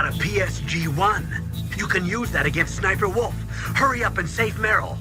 got a PSG-1. You can use that against Sniper Wolf. Hurry up and save Meryl.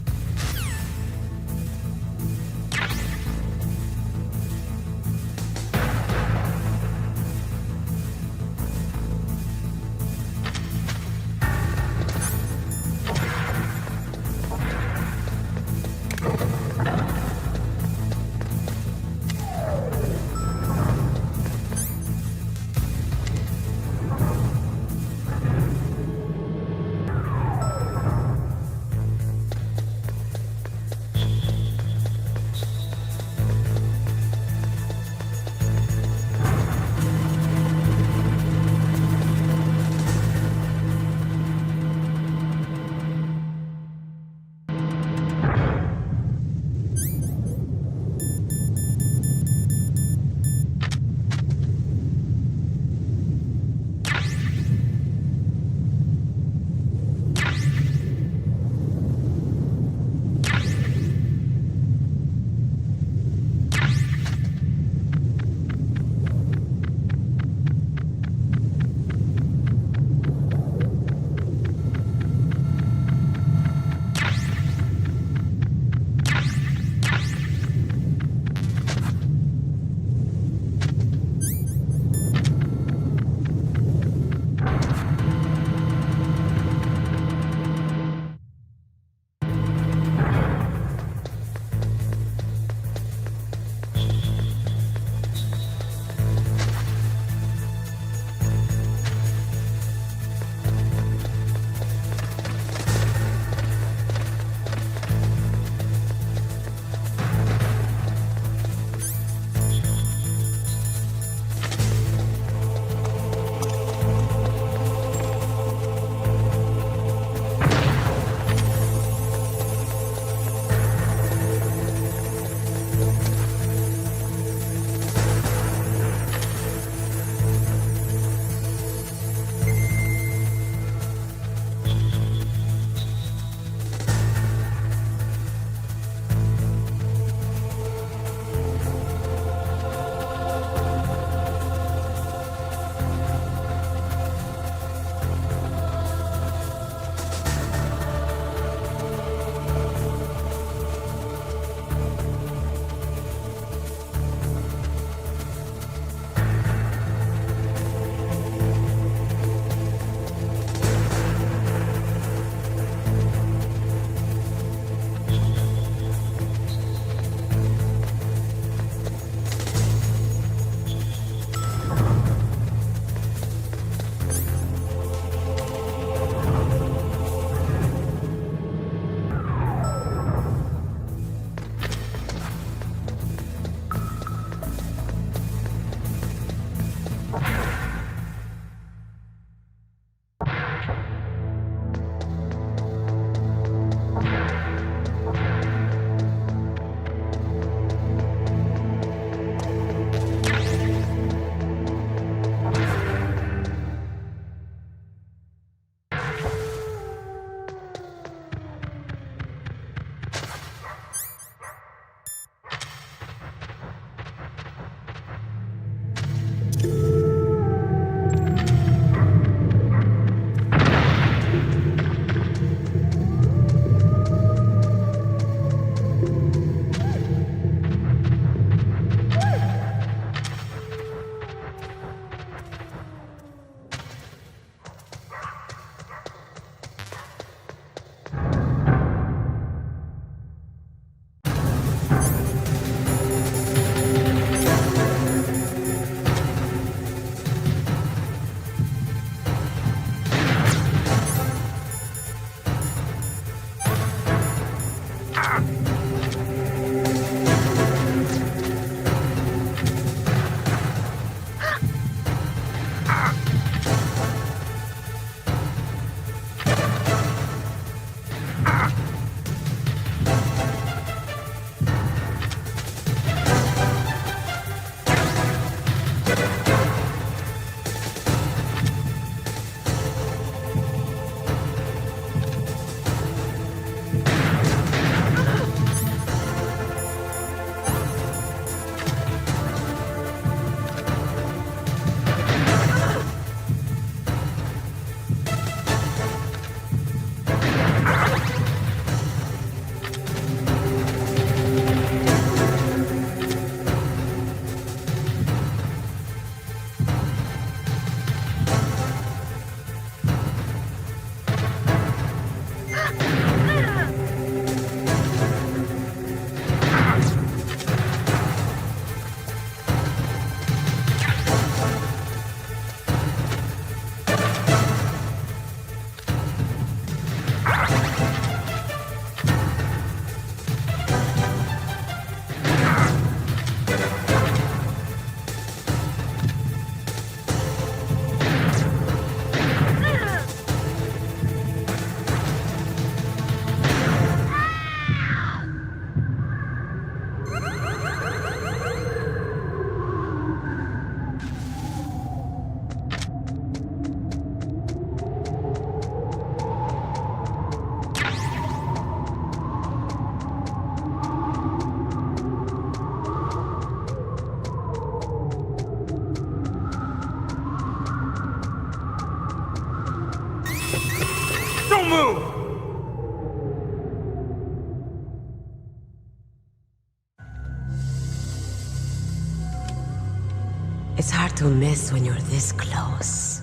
It's hard to miss when you're this close.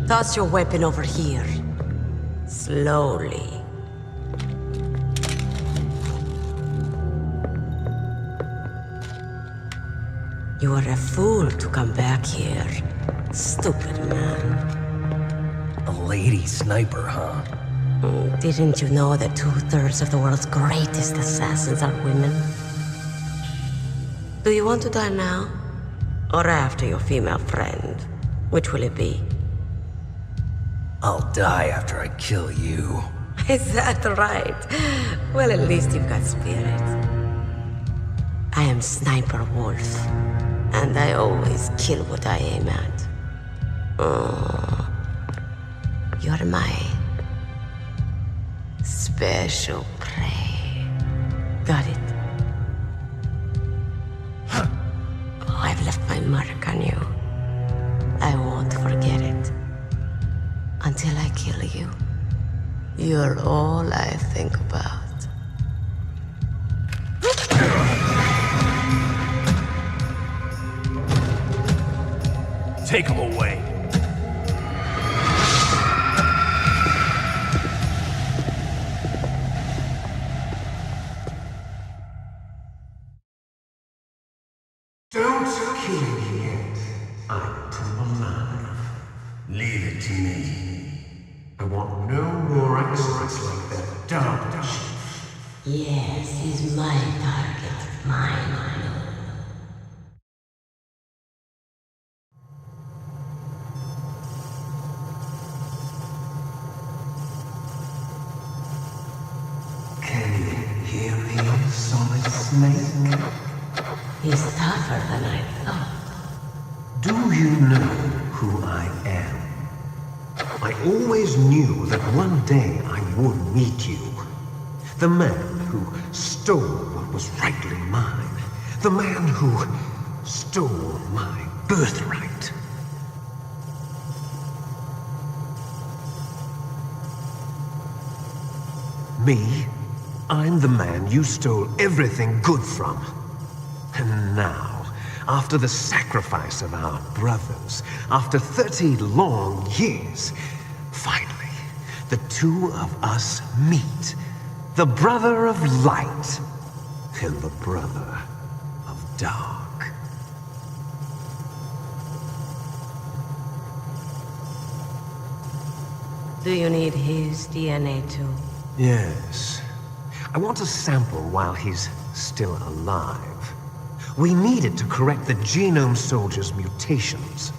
Toss your weapon over here. Slowly. You are a fool to come back here. Stupid man. A lady sniper, huh? Didn't you know that 2/3 of the world's greatest assassins are women? Do you want to die now? Or after your female friend? Which will it be? I'll die after I kill you. Is that right? Well, at least you've got spirit. I am Sniper Wolf, and I always kill what I aim at. Oh, you're my special prey. Got it? Oh, I've left my mark on you. I won't forget it. Until I kill you. You're all I think about. Take him away. Don't kill me yet. I'm alive. Leave it to me. I want no more access like that dumb chief. Yes, he's my target. Mine. Can you hear me, Solid Snake? He's tougher than I thought. Do you know who I am? I always knew that one day I would meet you. The man who stole what was rightly mine. The man who stole my birthright. Me? I'm the man you stole everything good from. And now, after the sacrifice of our brothers, after 30 long years, finally, the two of us meet. The brother of light and the brother of dark. Do you need his DNA too? Yes. I want a sample while he's still alive. We need it to correct the Genome Soldier's mutations.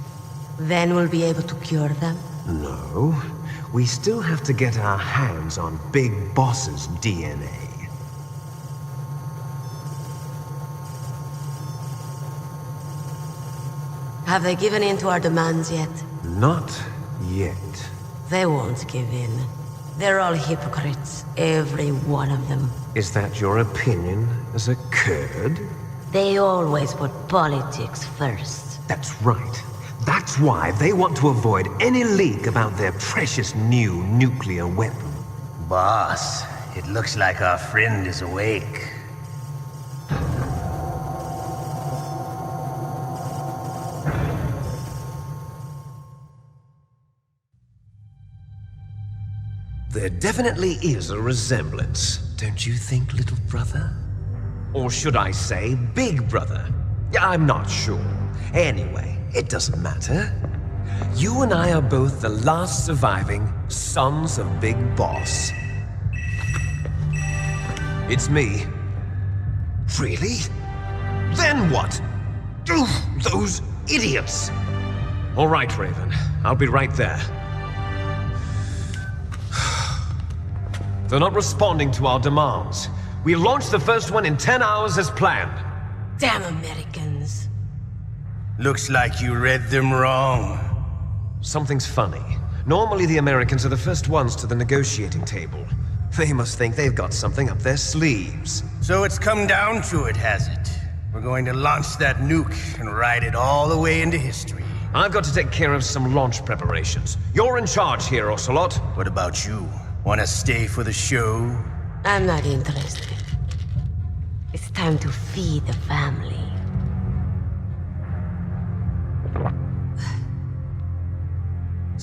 Then we'll be able to cure them? No. We still have to get our hands on Big Boss's DNA. Have they given in to our demands yet? Not yet. They won't give in. They're all hypocrites, every one of them. Is that your opinion as a Kurd? They always put politics first. That's right. That's why they want to avoid any leak about their precious new nuclear weapon. Boss, it looks like our friend is awake. There definitely is a resemblance, don't you think, little brother? Or should I say, big brother? I'm not sure. Anyway, it doesn't matter. You and I are both the last surviving sons of Big Boss. It's me. Really? Then what? Those idiots! All right, Raven. I'll be right there. They're not responding to our demands. We launched the first one in 10 hours as planned. Damn Americans. Looks like you read them wrong. Something's funny. Normally the Americans are the first ones to the negotiating table. They must think they've got something up their sleeves. So it's come down to it, has it? We're going to launch that nuke and ride it all the way into history. I've got to take care of some launch preparations. You're in charge here, Ocelot. What about you? Want to stay for the show? I'm not interested. It's time to feed the family.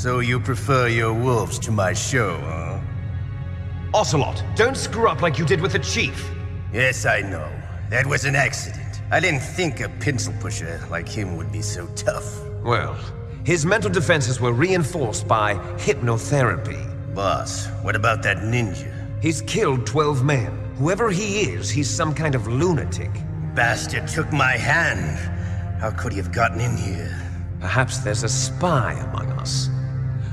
So you prefer your wolves to my show, huh? Ocelot, don't screw up like you did with the chief. Yes, I know. That was an accident. I didn't think a pencil pusher like him would be so tough. Well, his mental defenses were reinforced by hypnotherapy. Boss, what about that ninja? He's killed 12 men. Whoever he is, he's some kind of lunatic. Bastard took my hand. How could he have gotten in here? Perhaps there's a spy among us.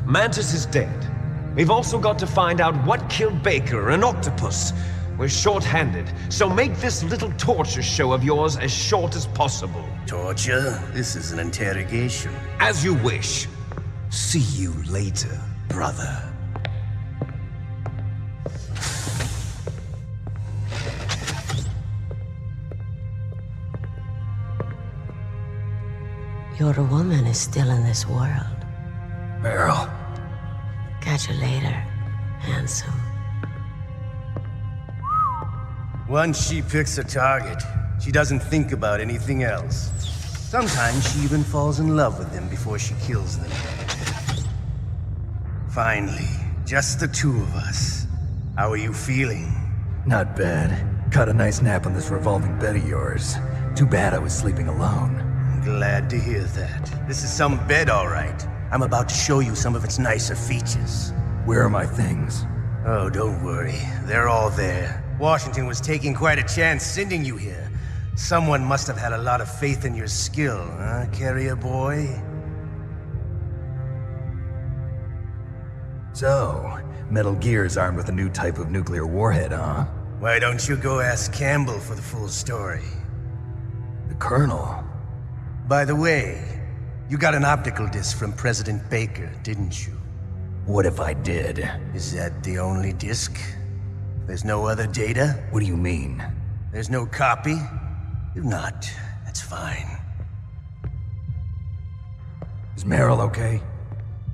Mantis is dead. We've also got to find out what killed Baker, an octopus. We're short-handed, so make this little torture show of yours as short as possible. Torture? This is an interrogation. As you wish. See you later, brother. Your woman is still in this world. Meryl. Catch you later, handsome. Once she picks a target, she doesn't think about anything else. Sometimes she even falls in love with them before she kills them. Finally, just the two of us. How are you feeling? Not bad. Caught a nice nap on this revolving bed of yours. Too bad I was sleeping alone. Glad to hear that. This is some bed, all right. I'm about to show you some of its nicer features. Where are my things? Oh, don't worry. They're all there. Washington was taking quite a chance sending you here. Someone must have had a lot of faith in your skill, huh, carrier boy? So, Metal Gear's armed with a new type of nuclear warhead, huh? Why don't you go ask Campbell for the full story? The Colonel? By the way, you got an optical disc from President Baker, didn't you? What if I did? Is that the only disc? There's no other data? What do you mean? There's no copy? If not, that's fine. Is Meryl okay?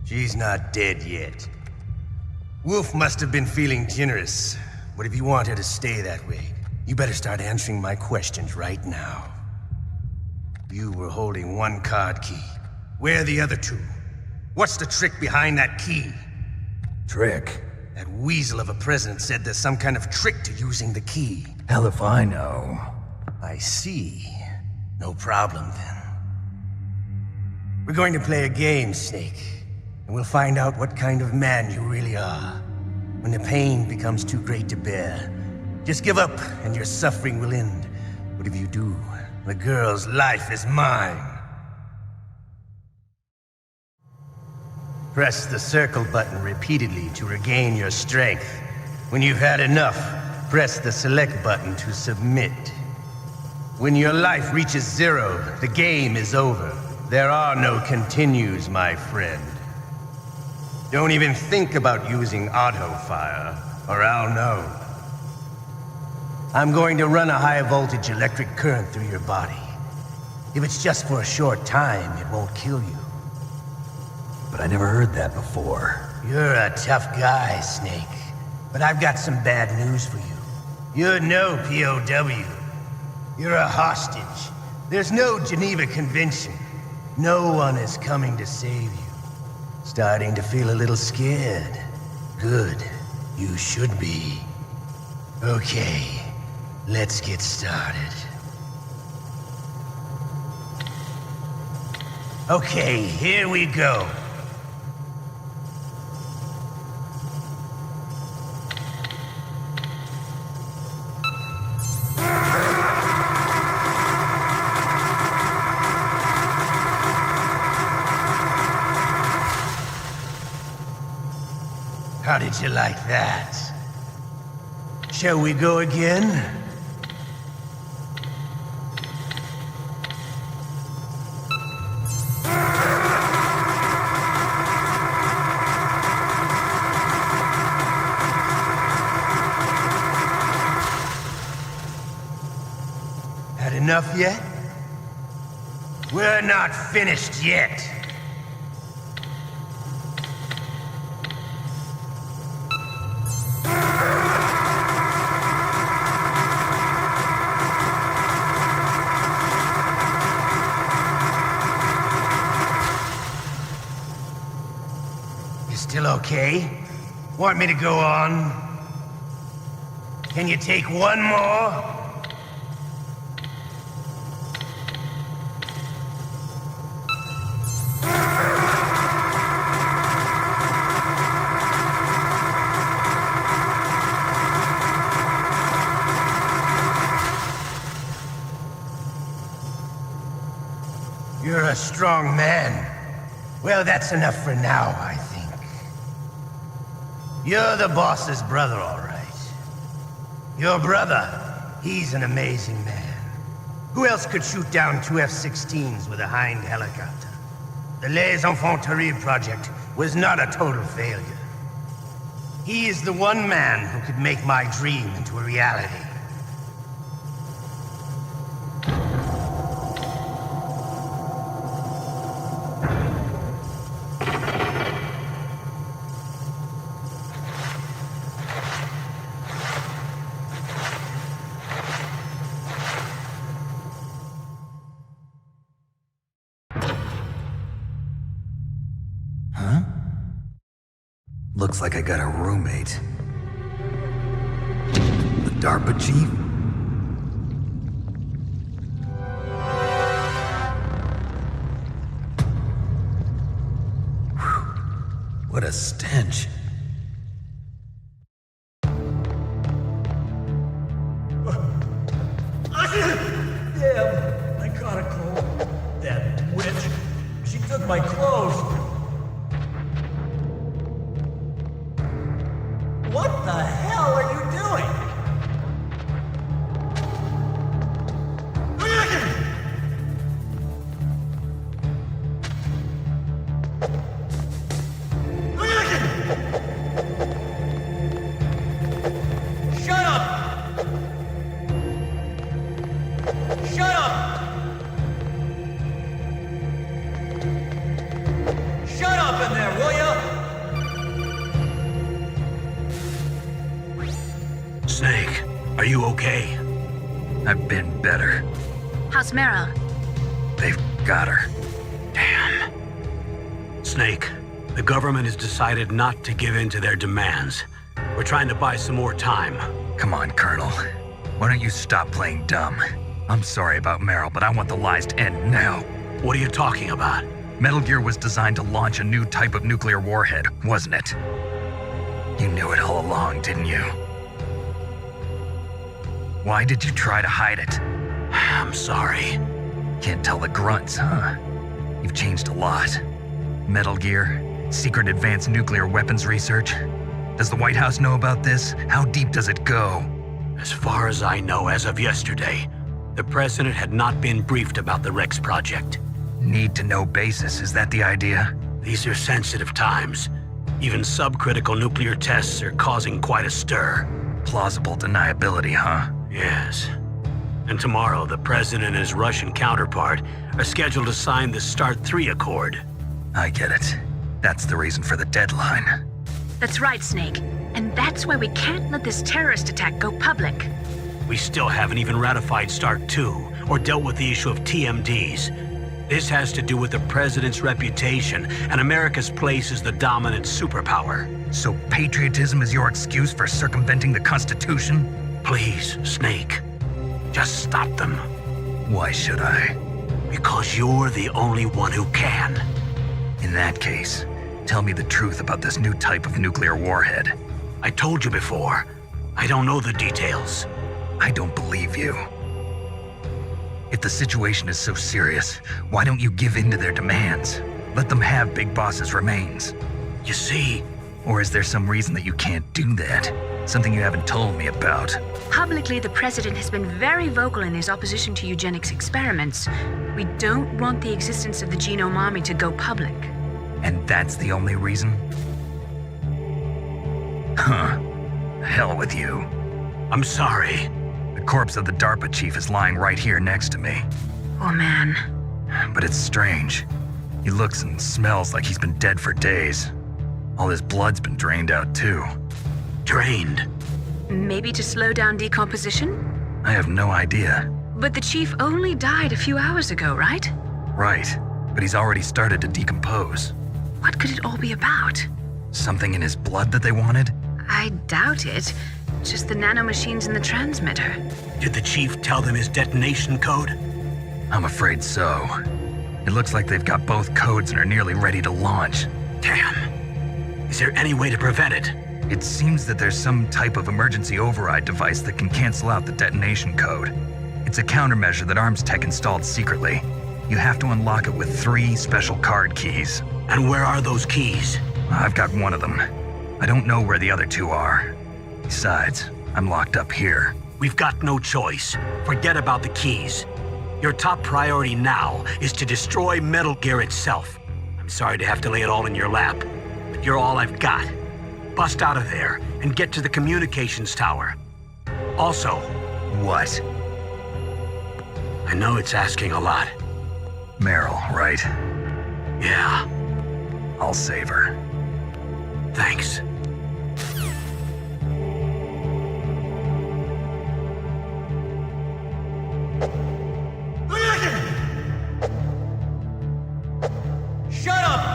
She's not dead yet. Wolf must have been feeling generous, but if you want her to stay that way, you better start answering my questions right now. You were holding one card key. Where are the other two? What's the trick behind that key? Trick? That weasel of a president said there's some kind of trick to using the key. Hell if I know. I see. No problem then. We're going to play a game, Snake. And we'll find out what kind of man you really are. When the pain becomes too great to bear, just give up and your suffering will end. But if you do, the girl's life is mine. Press the circle button repeatedly to regain your strength. When you've had enough, press the select button to submit. When your life reaches 0, the game is over. There are no continues, my friend. Don't even think about using auto fire, or I'll know. I'm going to run a high voltage electric current through your body. If it's just for a short time, it won't kill you. But I never heard that before. You're a tough guy, Snake. But I've got some bad news for you. You're no POW. You're a hostage. There's no Geneva Convention. No one is coming to save you. Starting to feel a little scared. Good. You should be. Okay, let's get started. Okay, here we go. How did you like that? Shall we go again? Had enough yet? We're not finished yet. Still okay? Want me to go on? Can you take one more? You're a strong man. Well, that's enough for now, I think. You're the boss's brother, all right. Your brother, he's an amazing man. Who else could shoot down two F-16s with a Hind helicopter? The Les Infanteries project was not a total failure. He is the one man who could make my dream into a reality. Looks like I got a roommate. The DARPA chief? Whew. What a stench. Damn, I caught a cold. That witch. She took my clothes. What the hell are you doing? Shut up! Shut up! Shut up in there, will ya? Snake, are you okay? I've been better. How's Meryl? They've got her. Damn. Snake, the government has decided not to give in to their demands. We're trying to buy some more time. Come on, Colonel. Why don't you stop playing dumb? I'm sorry about Meryl, but I want the lies to end now. What are you talking about? Metal Gear was designed to launch a new type of nuclear warhead, wasn't it? You knew it all along, didn't you? Why did you try to hide it? I'm sorry. Can't tell the grunts, huh? You've changed a lot. Metal Gear, secret advanced nuclear weapons research. Does the White House know about this? How deep does it go? As far as I know, as of yesterday, the president had not been briefed about the Rex project. Need-to-know basis, is that the idea? These are sensitive times. Even subcritical nuclear tests are causing quite a stir. Plausible deniability, huh? Yes. And tomorrow, the president and his Russian counterpart are scheduled to sign the START 3 Accord. I get it. That's the reason for the deadline. That's right, Snake. And that's why we can't let this terrorist attack go public. We still haven't even ratified START 2 or dealt with the issue of TMDs. This has to do with the president's reputation and America's place as the dominant superpower. So patriotism is your excuse for circumventing the Constitution? Please, Snake, just stop them. Why should I? Because you're the only one who can. In that case, tell me the truth about this new type of nuclear warhead. I told you before, I don't know the details. I don't believe you. If the situation is so serious, why don't you give in to their demands? Let them have Big Boss's remains. You see, Or is there some reason that you can't do that? Something you haven't told me about? Publicly, the president has been very vocal in his opposition to eugenics experiments. We don't want the existence of the genome army to go public. And that's the only reason? Huh. Hell with you. I'm sorry. The corpse of the DARPA chief is lying right here next to me. Oh man. But it's strange. He looks and smells like he's been dead for days. All his blood's been drained out too. Drained. Maybe to slow down decomposition? I have no idea. But the chief only died a few hours ago, right? Right, but he's already started to decompose. What could it all be about? Something in his blood that they wanted? I doubt it. Just the nanomachines in the transmitter. Did the chief tell them his detonation code? I'm afraid so. It looks like they've got both codes and are nearly ready to launch. Damn. Is there any way to prevent it? It seems that there's some type of emergency override device that can cancel out the detonation code. It's a countermeasure that Arms Tech installed secretly. You have to unlock it with 3 special card keys. And where are those keys? I've got one of them. I don't know where the other 2 are. Besides, I'm locked up here. We've got no choice. Forget about the keys. Your top priority now is to destroy Metal Gear itself. I'm sorry to have to lay it all in your lap, but you're all I've got. Bust out of there and get to the communications tower. Also, What? I know it's asking a lot. Meryl, right? Yeah, I'll save her. thanks. Shut up!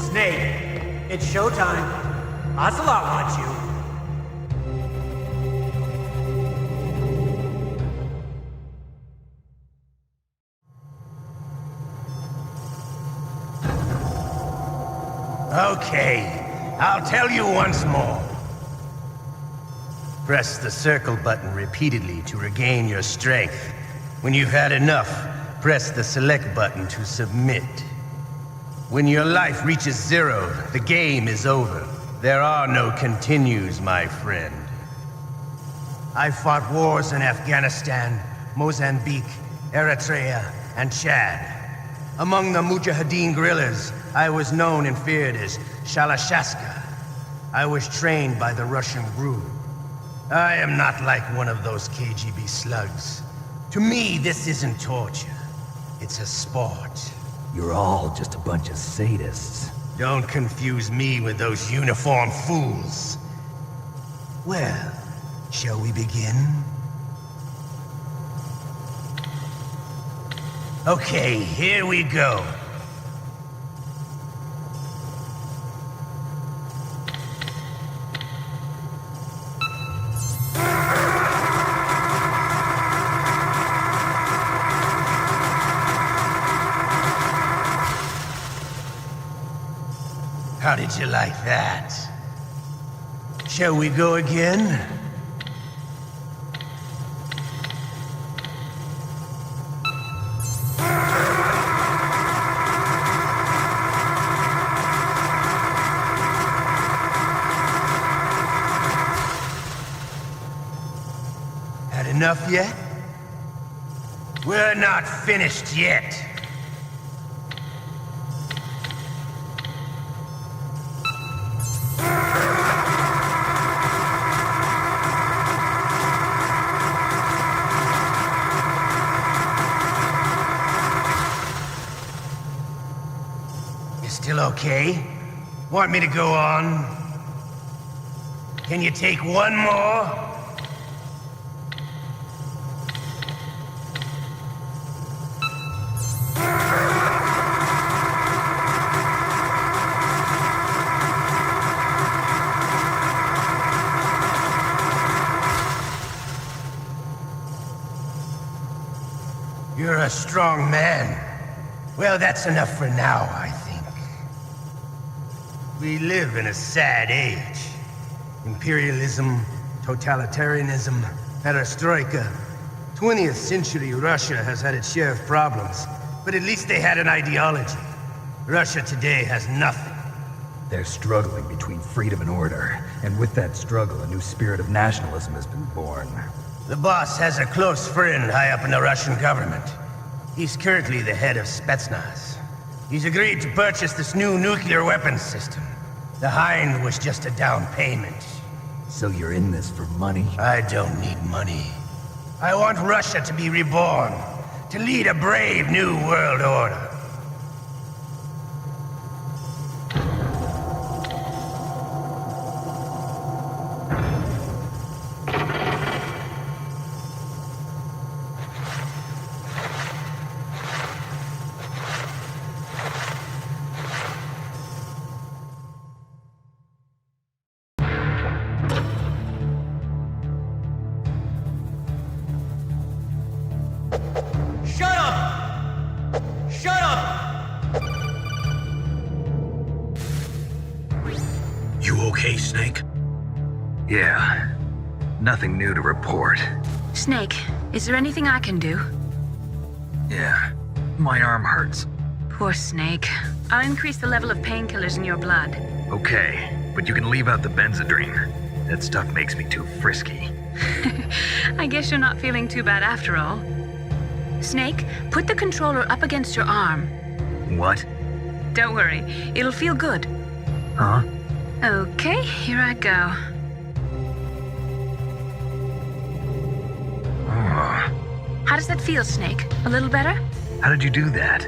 Snake, it's showtime. Ocelot wants you. Okay, I'll tell you once more. Press the circle button repeatedly to regain your strength. When you've had enough, press the select button to submit. When your life reaches 0, the game is over. There are no continues, my friend. I fought wars in Afghanistan, Mozambique, Eritrea, and Chad. Among the Mujahideen guerrillas, I was known and feared as Shalashaska. I was trained by the Russian GRU. I am not like one of those KGB slugs. To me, this isn't torture. It's a sport. You're all just a bunch of sadists. Don't confuse me with those uniformed fools. Well, shall we begin? Okay, here we go. How did you like that? Shall we go again? Had enough yet? We're not finished yet. Still okay? Want me to go on? Can you take one more? You're a strong man. Well, that's enough for now, I think. We live in a sad age. Imperialism, totalitarianism, perestroika. 20th century Russia has had its share of problems, but at least they had an ideology. Russia today has nothing. They're struggling between freedom and order, and with that struggle, a new spirit of nationalism has been born. The boss has a close friend high up in the Russian government. He's currently the head of Spetsnaz. He's agreed to purchase this new nuclear weapons system. The Hind was just a down payment. So you're in this for money? I don't need money. I want Russia to be reborn, to lead a brave new world order. Shut up! Shut up! You okay, Snake? Yeah. Nothing new to report. Snake, is there anything I can do? Yeah. My arm hurts. Poor Snake. I'll increase the level of painkillers in your blood. Okay, but you can leave out the Benzedrine. That stuff makes me too frisky. I guess you're not feeling too bad after all. Snake, put the controller up against your arm. What? Don't worry, it'll feel good. Huh? Okay, here I go. Oh. How does that feel, Snake? A little better? How did you do that?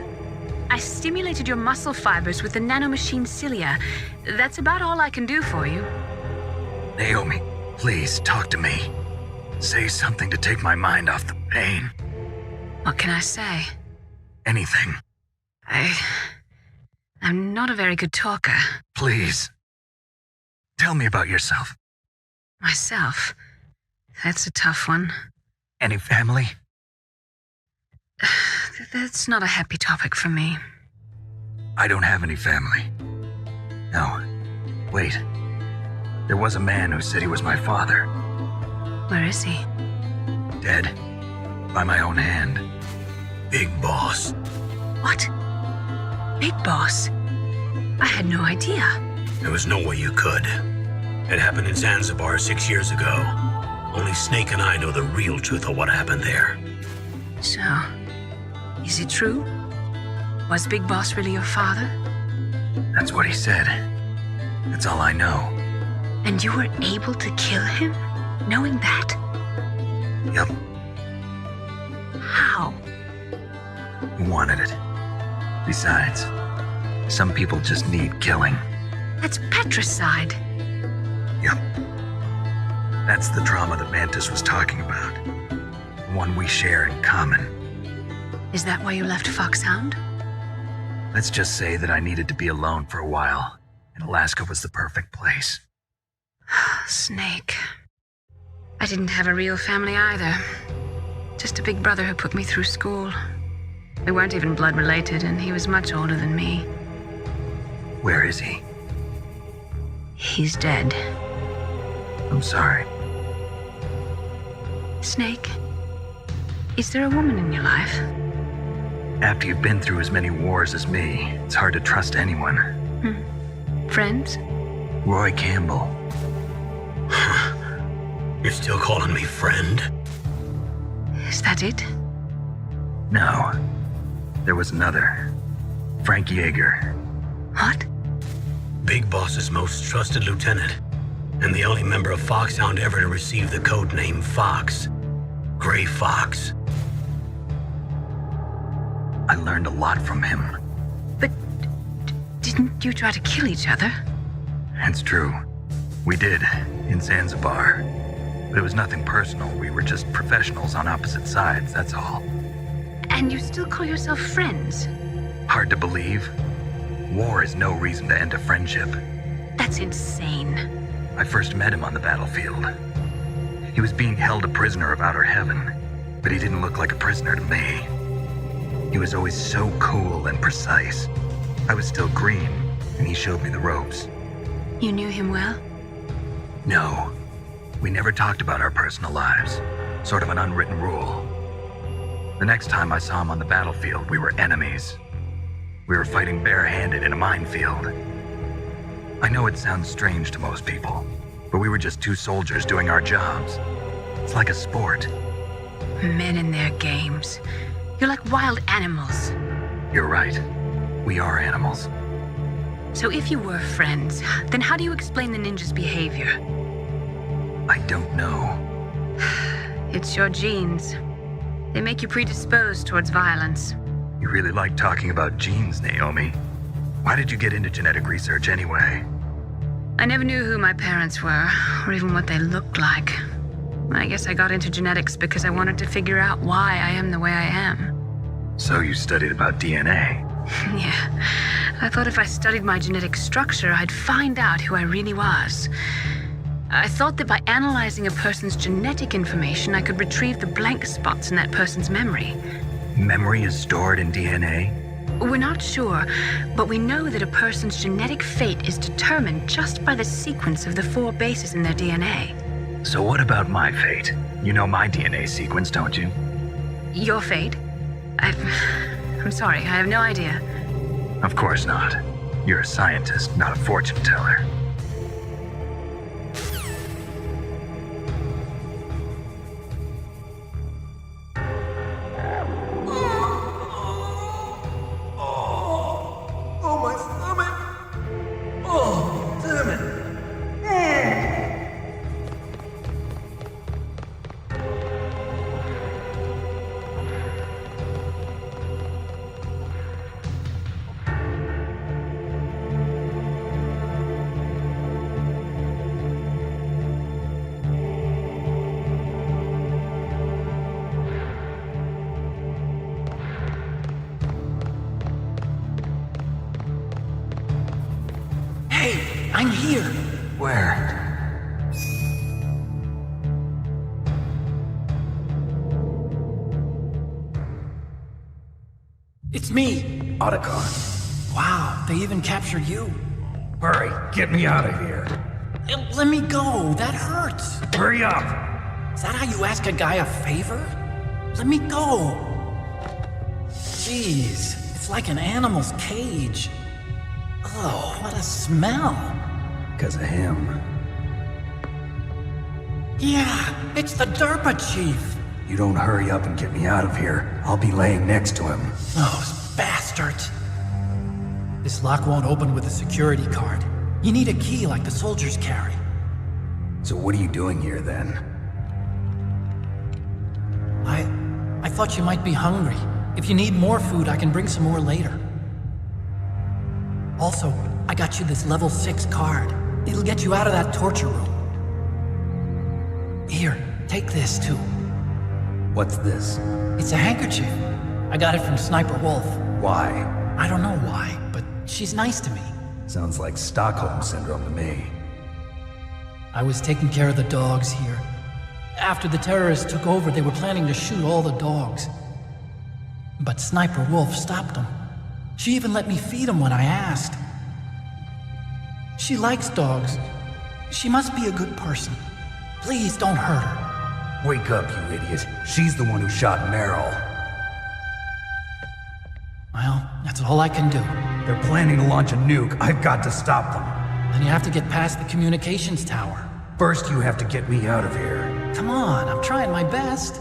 I stimulated your muscle fibers with the nanomachine cilia. That's about all I can do for you. Naomi, please talk to me. Say something to take my mind off the pain. What can I say? Anything. I'm not a very good talker. Please. Tell me about yourself. Myself? That's a tough one. Any family? That's not a happy topic for me. I don't have any family. No. Wait. There was a man who said he was my father. Where is he? Dead. By my own hand. Big Boss. What? Big Boss? I had no idea. There was no way you could. It happened in Zanzibar 6 years ago. Only Snake and I know the real truth of what happened there. So, is it true? Was Big Boss really your father? That's what he said. That's all I know. And you were able to kill him, knowing that? Yup. How? He wanted it. Besides, some people just need killing. That's patricide. Yup. That's the trauma that Mantis was talking about. The one we share in common. Is that why you left Fox-hound? Let's just say that I needed to be alone for a while, and Alaska was the perfect place. Snake. I didn't have a real family either. Just a big brother who put me through school. We weren't even blood related, and he was much older than me. Where is he? He's dead. I'm sorry. Snake, is there a woman in your life? After you've been through as many wars as me, it's hard to trust anyone. Friends? Roy Campbell. You're still calling me friend? Is that it? No. There was another. Frank Yeager. What? Big Boss's most trusted lieutenant, and the only member of Fox-hound ever to receive the code name Fox. Gray Fox. I learned a lot from him. But didn't you try to kill each other? It's true. We did, in Zanzibar. But it was nothing personal. We were just professionals on opposite sides, that's all. And you still call yourself friends? Hard to believe. War is no reason to end a friendship. That's insane. I first met him on the battlefield. He was being held a prisoner of outer heaven, but he didn't look like a prisoner to me. He was always so cool and precise. I was still green, and he showed me the ropes. You knew him well? No, we never talked about our personal lives. Sort of an unwritten rule. The next time I saw him on the battlefield, we were enemies. We were fighting barehanded in a minefield. I know it sounds strange to most people, but we were just two soldiers doing our jobs. It's like a sport. Men and their games. You're like wild animals. You're right. We are animals. So if you were friends, then how do you explain the ninja's behavior? I don't know. It's your genes. They make you predisposed towards violence. You really like talking about genes, Naomi. Why did you get into genetic research anyway? I never knew who my parents were, or even what they looked like. I guess I got into genetics because I wanted to figure out why I am the way I am. So you studied about DNA. Yeah. I thought if I studied my genetic structure, I'd find out who I really was. I thought that by analyzing a person's genetic information, I could retrieve the blank spots in that person's memory. Memory is stored in DNA? We're not sure, but we know that a person's genetic fate is determined just by the sequence of the 4 bases in their DNA. So what about my fate? You know my DNA sequence, don't you? Your fate? I'm sorry, I have no idea. Of course not. You're a scientist, not a fortune teller. Oh, my stomach! Oh, damn it! Hey, I'm here. Where? It's me, Otacon. Wow, they even captured you. Hurry, get me out of here. Let me go, that hurts. Hurry up! Is that how you ask a guy a favor? Let me go. Jeez, it's like an animal's cage. Oh, what a smell. Because of him. Yeah, it's the Derpa chief. You don't hurry up and get me out of here, I'll be laying next to him. Those bastards. This lock won't open with a security card. You need a key like the soldiers carry. So what are you doing here then? I thought you might be hungry. If you need more food, I can bring some more later. Also, I got you this level 6 card. It'll get you out of that torture room. Here, take this too. What's this? It's a handkerchief. I got it from Sniper Wolf. Why? I don't know why, but she's nice to me. Sounds like Stockholm Syndrome to me. I was taking care of the dogs here. After the terrorists took over, they were planning to shoot all the dogs. But Sniper Wolf stopped them. She even let me feed them when I asked. She likes dogs. She must be a good person. Please don't hurt her. Wake up, you idiot. She's the one who shot Meryl. Well, that's all I can do. They're planning to launch a nuke. I've got to stop them. Then you have to get past the communications tower. First, you have to get me out of here. Come on, I'm trying my best.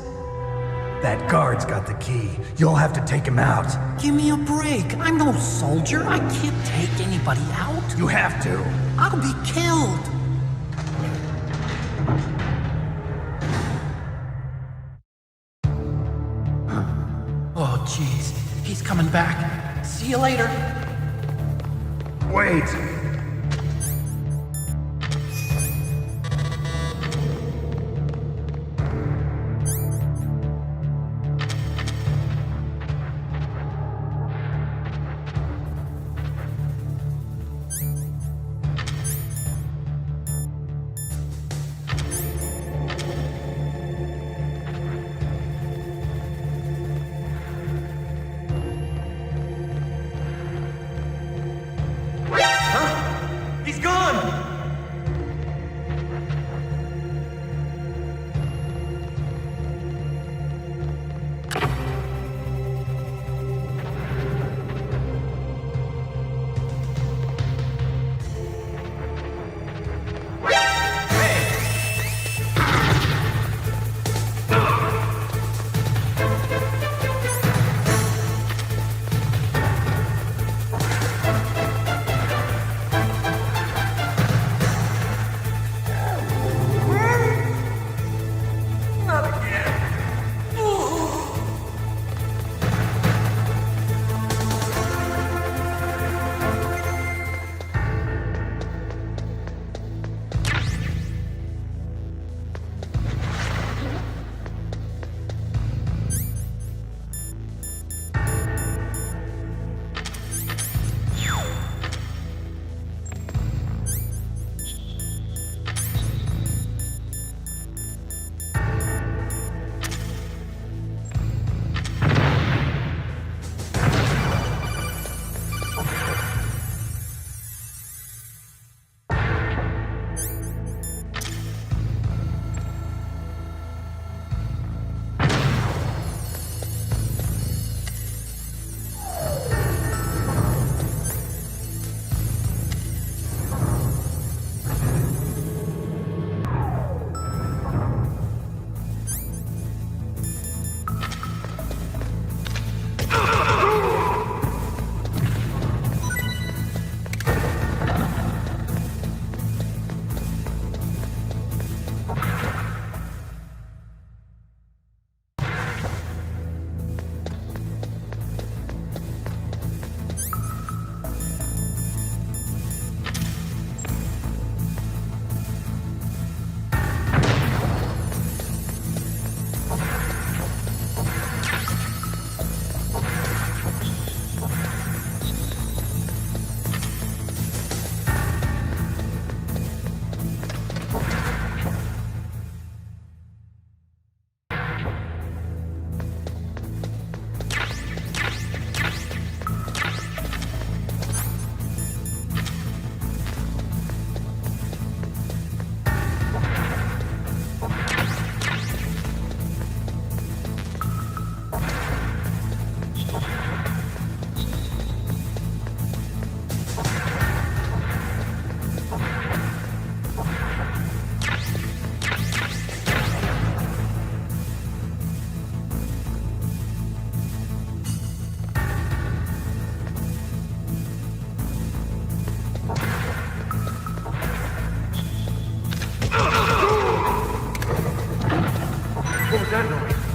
That guard's got the key. You'll have to take him out. Give me a break. I'm no soldier. I can't take anybody out. You have to. I'll be killed. Oh, jeez. He's coming back. See you later. Wait. Huh? that noise?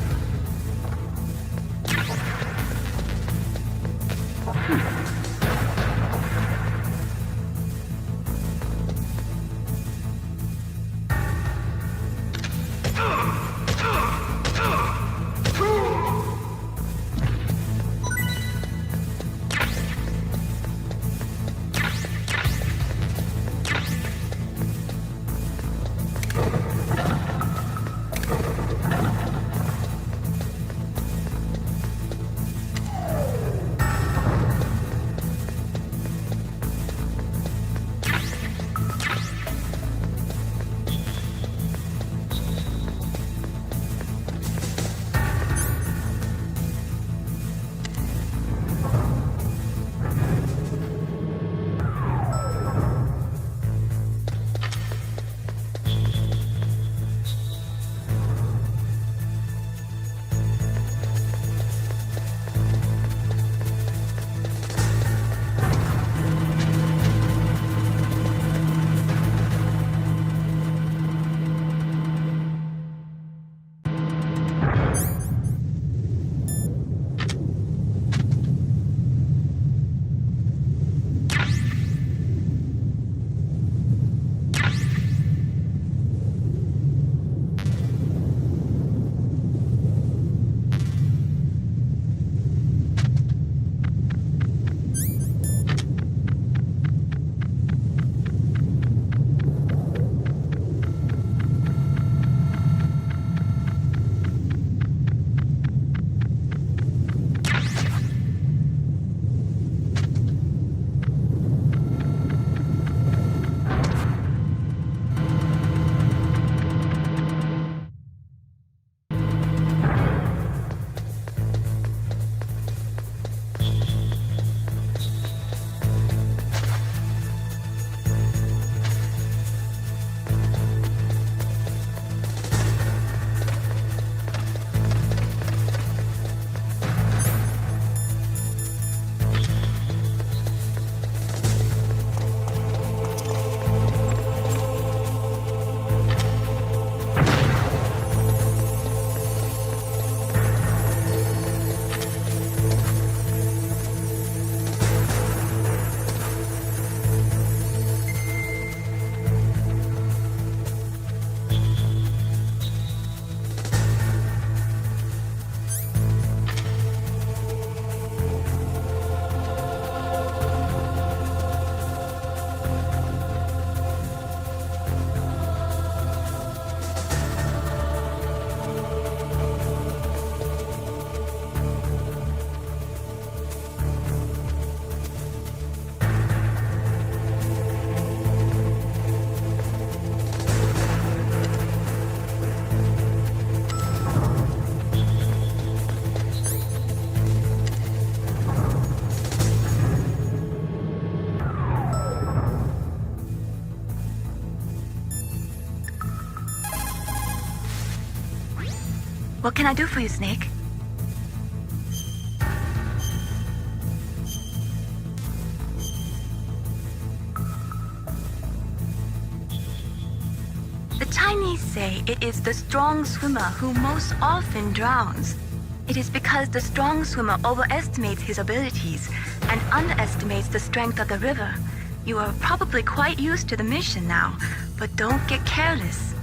What can I do for you, Snake? The Chinese say it is the strong swimmer who most often drowns. It is because the strong swimmer overestimates his abilities and underestimates the strength of the river. You are probably quite used to the mission now, but don't get careless.